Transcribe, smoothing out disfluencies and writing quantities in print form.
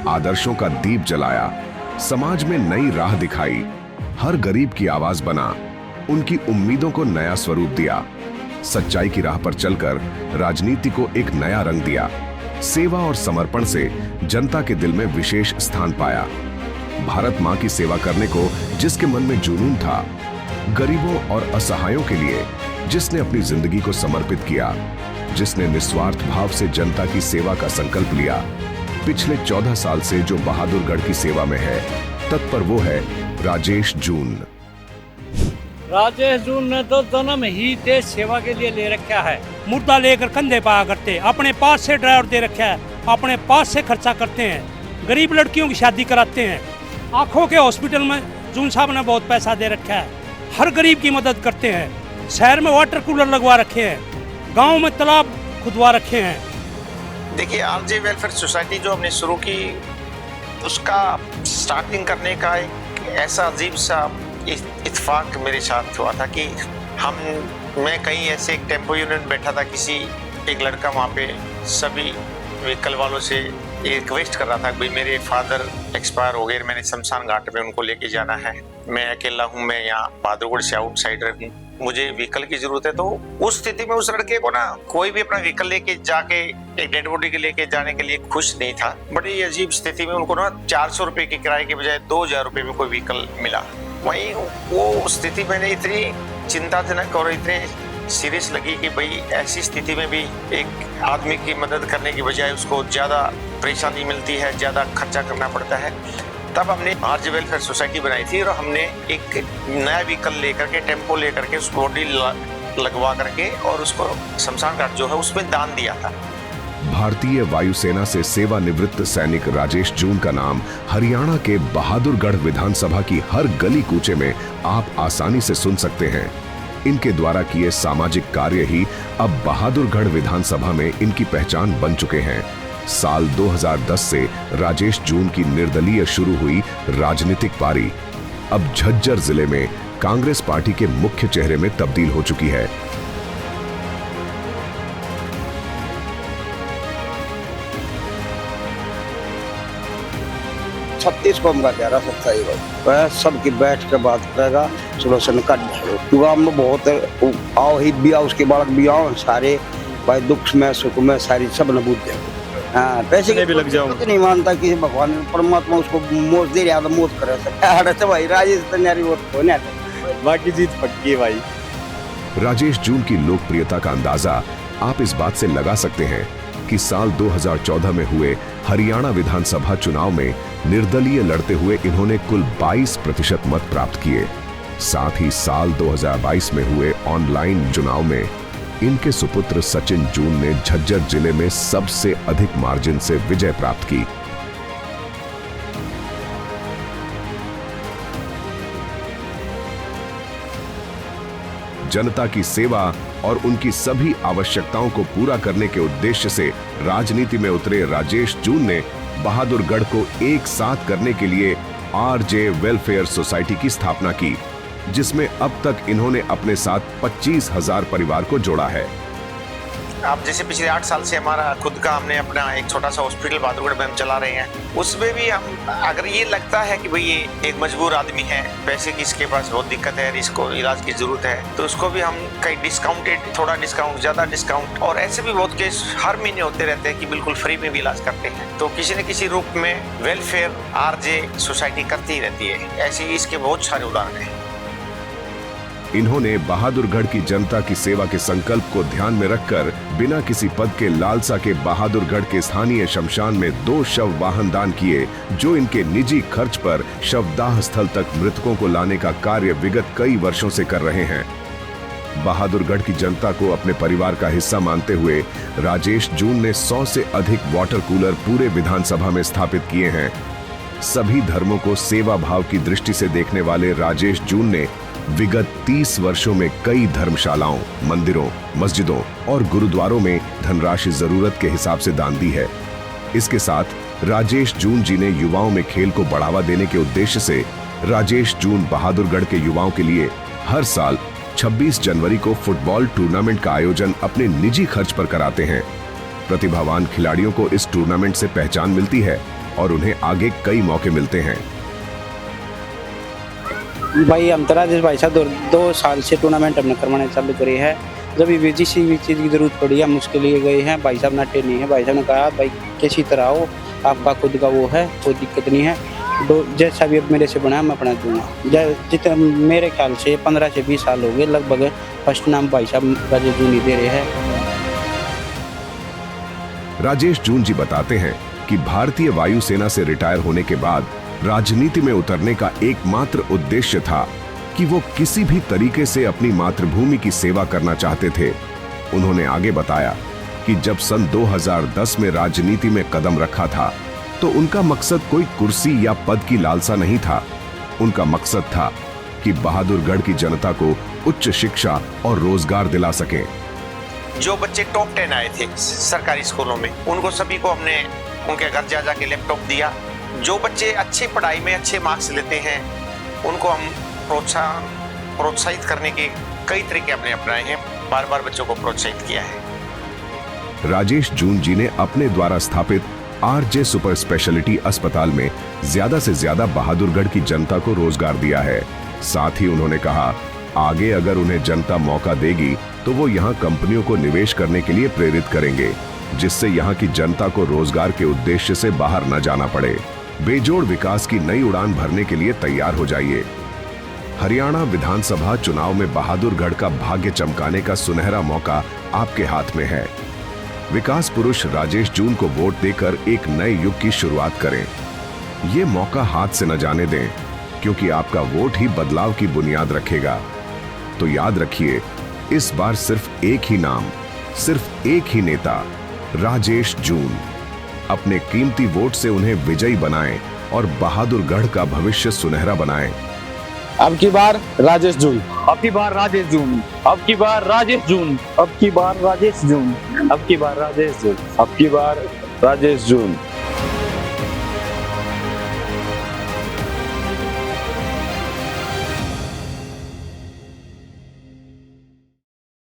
आदर्शों का दीप जलाया, समाज में नई राह दिखाई, हर गरीब की आवाज बना, उनकी उम्मीदों को नया स्वरूप दिया, सच्चाई की राह पर चलकर राजनीति को एक नया रंग दिया, सेवा और समर्पण से जनता के दिल में विशेष स्थान पाया। भारत मां की सेवा करने को जिसके मन में जुनून था, गरीबों और असहायों के लिए जिसने अपनी जिंदगी को समर्पित किया, जिसने निस्वार्थ भाव से जनता की सेवा का संकल्प लिया, पिछले 14 साल से जो बहादुरगढ़ की सेवा में है, तत्पर वो है राजेश जून। राजेश जून ने तो जन्म ही देश सेवा के लिए ले रखा है। मुर्दा लेकर कंधे पाया करते, अपने पास से ड्राइवर दे रखा है, अपने पास से खर्चा करते हैं, गरीब लड़कियों की शादी कराते हैं। आंखों के हॉस्पिटल में जून साहब ने बहुत पैसा दे रखा है, हर गरीब की मदद करते हैं। शहर में वाटर कूलर लगवा रखे हैं, गाँव में तालाब खुदवा रखे हैं। देखिए, आरजे वेलफेयर सोसाइटी जो हमने शुरू की, उसका स्टार्टिंग करने का एक ऐसा अजीब सा इत्तेफाक मेरे साथ हुआ था कि मैं कहीं ऐसे एक टेम्पो यूनियन बैठा था, किसी एक लड़का वहाँ पे सभी व्हीकल वालों से रिक्वेस्ट कर रहा था कि मेरे फादर एक्सपायर हो गए, मैंने शमशान घाट में उनको लेके जाना है, मैं अकेला हूँ, मैं यहाँ बहादुरगढ़ से आउटसाइडर हूँ, मुझे व्हीकल की जरूरत है। तो उस स्थिति में उस लड़के को ना कोई भी अपना व्हीकल लेके जाके एक डेड बॉडी के लेके जाने के लिए खुश नहीं था। बड़ी अजीब स्थिति में उनको ना 400 रुपए के किराए के बजाय 2000 रुपए में कोई व्हीकल मिला। वहीं वो स्थिति मैंने इतनी चिंताजनक और इतने सीरियस लगी कि भाई ऐसी स्थिति में भी एक आदमी की मदद करने की बजाय उसको ज़्यादा परेशानी मिलती है, ज़्यादा खर्चा करना पड़ता है। तब हमने आरजे वेलफेयर सोसाइटी बनाई थी और हमने एक नया व्हीकल लेकर के, टेम्पो लेकर के, उस बॉडी लगवा करके और उसको शमशान घाट जो है उसमें दान दिया था। भारतीय वायुसेना से सेवानिवृत्त सैनिक राजेश जून का नाम हरियाणा के बहादुरगढ़ विधानसभा की हर गली कूचे में आप आसानी से सुन सकते हैं। इनके द्वारा किए सामाजिक कार्य ही अब बहादुरगढ़ विधानसभा में इनकी पहचान बन चुके हैं। साल 2010 से राजेश जून की निर्दलीय शुरू हुई राजनीतिक पारी अब झज्जर जिले में कांग्रेस पार्टी के मुख्य चेहरे में तब्दील हो चुकी है। छत्तीस को हमका कह रहा सच्चाई वह सबकी बैठ के बात करेगा, सोल्यूशन कर गाँव में बहुत आओ हित भी आओ, उसके बालक भी आओ, सारे भाई दुख में सुख में सारी सब न बूझ जाए। हाँ, पैसे के भी लग जाओ तो नहीं मानता कि भगवान परमात्मा उसको मौत दे रहा, मौत करे सकता भाई। राजेश तैयारी होने बाकी जीत पक्की है भाई। राजेश जून की लोकप्रियता का अंदाजा आप इस बात से लगा सकते हैं कि साल 2014 में हुए हरियाणा विधानसभा चुनाव में निर्दलीय लड़ते हुए इन्होंने कुल 22% मत प्राप्त किए। साथ ही साल 2022 में हुए ऑनलाइन चुनाव में इनके सुपुत्र सचिन जून ने झज्जर जिले में सबसे अधिक मार्जिन से विजय प्राप्त की। जनता की सेवा और उनकी सभी आवश्यकताओं को पूरा करने के उद्देश्य से राजनीति में उतरे राजेश जून ने बहादुरगढ़ को एक साथ करने के लिए आरजे वेलफेयर सोसाइटी की स्थापना की, जिसमें अब तक इन्होंने अपने साथ 25,000 परिवार को जोड़ा है। आप जैसे पिछले 8 साल से हमारा खुद का हमने अपना एक छोटा सा हॉस्पिटल बहादुरगढ़ में हम चला रहे हैं, उसमें भी हम अगर ये लगता है कि भाई ये एक मजबूर आदमी है, पैसे की इसके पास बहुत दिक्कत है, इसको इलाज की जरूरत है, तो उसको भी हम कहीं डिस्काउंटेड, थोड़ा डिस्काउंट, ज्यादा डिस्काउंट, और ऐसे भी बहुत केस हर महीने होते रहते हैं कि बिल्कुल फ्री में भी इलाज करते हैं। तो किसी न किसी रूप में वेलफेयर आरजे सोसाइटी करती ही रहती है। ऐसे ही इसके बहुत सारे उदाहरण हैं। इन्होंने बहादुरगढ़ की जनता की सेवा के संकल्प को ध्यान में रखकर बिना किसी पद के लालसा के बहादुरगढ़ के स्थानीय शमशान में 2 शव वाहन दान किए, जो इनके निजी खर्च पर शवदाह स्थल तक मृतकों को लाने का कार्य विगत कई वर्षों से कर रहे हैं। बहादुरगढ़ की जनता को अपने परिवार का हिस्सा मानते हुए राजेश जून ने 100 से अधिक वाटर कूलर पूरे विधानसभा में स्थापित किए हैं। सभी धर्मों को सेवा भाव की दृष्टि से देखने वाले राजेश जून ने विगत 30 वर्षों में कई धर्मशालाओं, मंदिरों, मस्जिदों और गुरुद्वारों में धनराशि जरूरत के हिसाब से दान दी है। इसके साथ राजेश जून जी ने युवाओं में खेल को बढ़ावा देने के उद्देश्य से राजेश जून बहादुरगढ़ के युवाओं के लिए हर साल 26 जनवरी को फुटबॉल टूर्नामेंट का आयोजन अपने निजी खर्च पर कराते हैं। प्रतिभावान खिलाड़ियों को इस टूर्नामेंट से पहचान मिलती है और उन्हें आगे कई मौके मिलते हैं। भाई हम तो राजेश भाई साहब 2 साल से टूर्नामेंट हमने करवाने चालू करी है। जब भी किसी भी चीज़ की जरूरत पड़ी हम उसके लिए गए हैं। भाई साहब नटे नहीं है। भाई साहब ने कहा भाई किसी तरह आओ, आपका खुद का वो है, कोई दिक्कत नहीं है, जैसा भी अब मेरे से बना मैं अपना दूंगा। जितने मेरे ख्याल से 15 से 20 साल हो गए लगभग फर्स्ट नाम भाई साहब राजेश जून ही दे रहे हैं। राजेश जून जी बताते हैं कि भारतीय वायुसेना से रिटायर होने के बाद राजनीति में उतरने का एकमात्र उद्देश्य था कि वो किसी भी तरीके से अपनी मातृभूमि की सेवा करना चाहते थे। उन्होंने आगे बताया कि जब सन 2010 में राजनीति में कदम रखा था तो उनका मकसद कोई कुर्सी या पद की लालसा नहीं था। उनका मकसद था कि बहादुरगढ़ की जनता को उच्च शिक्षा और रोजगार दिला सके। जो बच्चे टॉप 10 आए थे सरकारी स्कूलों में, उनको सभी को हमने उनके घर जा के लैपटॉप दिया। जो बच्चे अच्छी पढ़ाई में अच्छे मार्क्स लेते हैं उनको हम प्रोत्साहित करने के कई तरीके हमने अपनाए हैं। बार बार बच्चों को प्रोत्साहित किया है। राजेश जून जी ने अपने द्वारा स्थापित आरजे सुपर स्पेशलिटी अस्पताल में ज्यादा से ज्यादा बहादुरगढ़ की जनता को रोजगार दिया है। साथ ही उन्होंने कहा आगे अगर उन्हें जनता मौका देगी तो वो यहाँ कंपनियों को निवेश करने के लिए प्रेरित करेंगे, जिससे यहाँ की जनता को रोजगार के उद्देश्य से बाहर न जाना पड़े। बेजोड़ विकास की नई उड़ान भरने के लिए तैयार हो जाइए। हरियाणा विधानसभा चुनाव में बहादुरगढ़ का भाग्य चमकाने का सुनहरा मौका आपके हाथ में है। विकास पुरुष राजेश जून को वोट देकर एक नए युग की शुरुआत करें। ये मौका हाथ से न जाने दें, क्योंकि आपका वोट ही बदलाव की बुनियाद रखेगा। तो याद रखिए, इस बार सिर्फ एक ही नाम, सिर्फ एक ही नेता, राजेश जून। अपने कीमती वोट से उन्हें विजयी बनाएं और बहादुरगढ़ का भविष्य सुनहरा बनाएं। अब की बार राजेश जून, अब की बार राजेश जून, अब की बार राजेश जून, अब की बार राजेश जून, अब की बार राजेश जून, अब की बार राजेश जून।